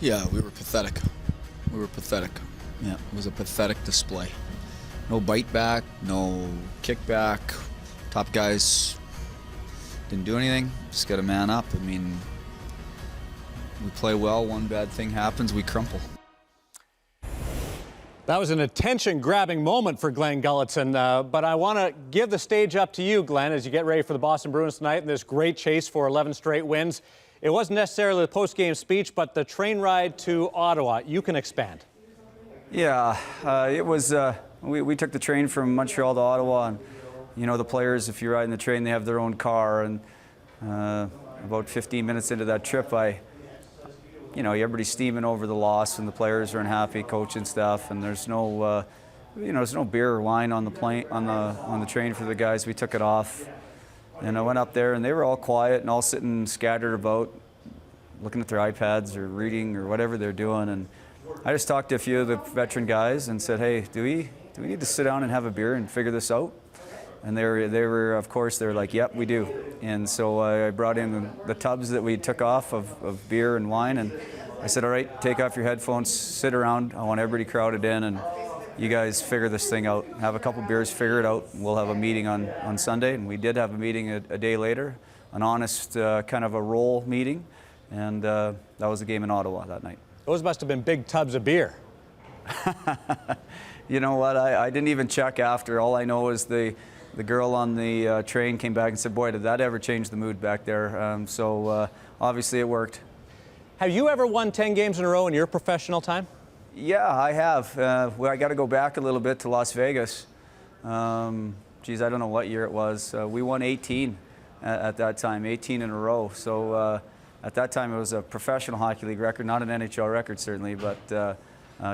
Yeah, we were pathetic. We were pathetic. Yeah, it was a pathetic display. No bite back, no kick back. Top guys didn't do anything. Just got to man up. I mean, we play well. One bad thing happens, we crumple. That was an attention-grabbing moment for Glen Gulutzan, but I want to give the stage up to you, Glen, as you get ready for the Boston Bruins tonight in this great chase for 11 straight wins. It wasn't necessarily the post-game speech, but the train ride to Ottawa. You can expand. Yeah, it was. We took the train from Montreal to Ottawa, and you know the players. If you're riding the train, they have their own car, and about 15 minutes into that trip, everybody's steaming over the loss, and the players are unhappy, coach and staff, and there's no, there's no beer or wine on the plane, on the train for the guys. We took it off, and I went up there, and they were all quiet and all sitting scattered about, looking at their iPads or reading or whatever they're doing. And I just talked to a few of the veteran guys and said, "Hey, do we need to sit down and have a beer and figure this out?" And they were, of course, they were like, "Yep, we do." And so I brought in the tubs that we took off of beer and wine, and I said, "All right, take off your headphones, sit around. I want everybody crowded in, and you guys figure this thing out. Have a couple beers, figure it out. We'll have a meeting on Sunday." And we did have a meeting a day later, an honest kind of a role meeting, and that was the game in Ottawa that night. Those must have been big tubs of beer. You know what? I didn't even check after. All I know is the girl on the train came back and said, "Boy, did that ever change the mood back there." So obviously it worked. Have you ever won 10 games in a row in your professional time? Yeah, I have. Well, I got to go back a little bit to Las Vegas. Geez, I don't know what year it was. We won 18 at that time, 18 in a row. So at that time it was a professional hockey league record, not an NHL record certainly, but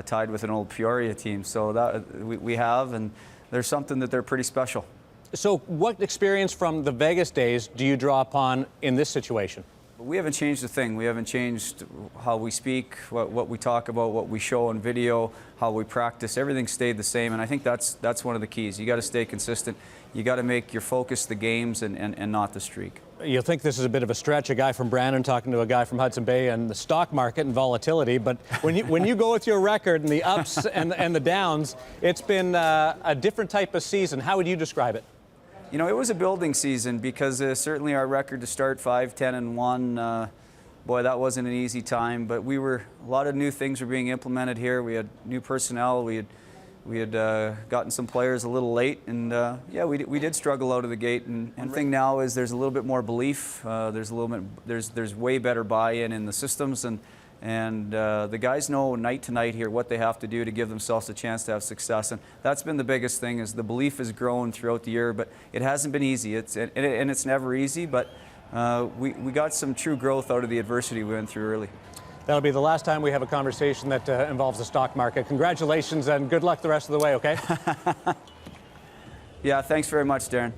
tied with an old Peoria team. So that we have, and there's something that they're pretty special. So what experience from the Vegas days do you draw upon in this situation? We haven't changed a thing. We haven't changed how we speak, what we talk about, what we show on video, how we practice. Everything stayed the same, and I think that's one of the keys. You got to stay consistent. You got to make your focus the games and not the streak. You'll think this is a bit of a stretch, a guy from Brandon talking to a guy from Hudson Bay and the stock market and volatility, but when you go with your record and the ups and the downs, it's been a different type of season. How would you describe it? You know, it was a building season because certainly our record to start 5-10-1, boy, that wasn't an easy time. But a lot of new things were being implemented here. We had new personnel. We had gotten some players a little late, and yeah, we did struggle out of the gate. And the thing now is there's a little bit more belief. There's way better buy-in in the systems, and the guys know night to night here what they have to do to give themselves a chance to have success. And that's been the biggest thing, is the belief has grown throughout the year, but it hasn't been easy. And it's never easy, but we got some true growth out of the adversity we went through early. That'll be the last time we have a conversation that involves the stock market. Congratulations and good luck the rest of the way, okay? Yeah, thanks very much, Darren.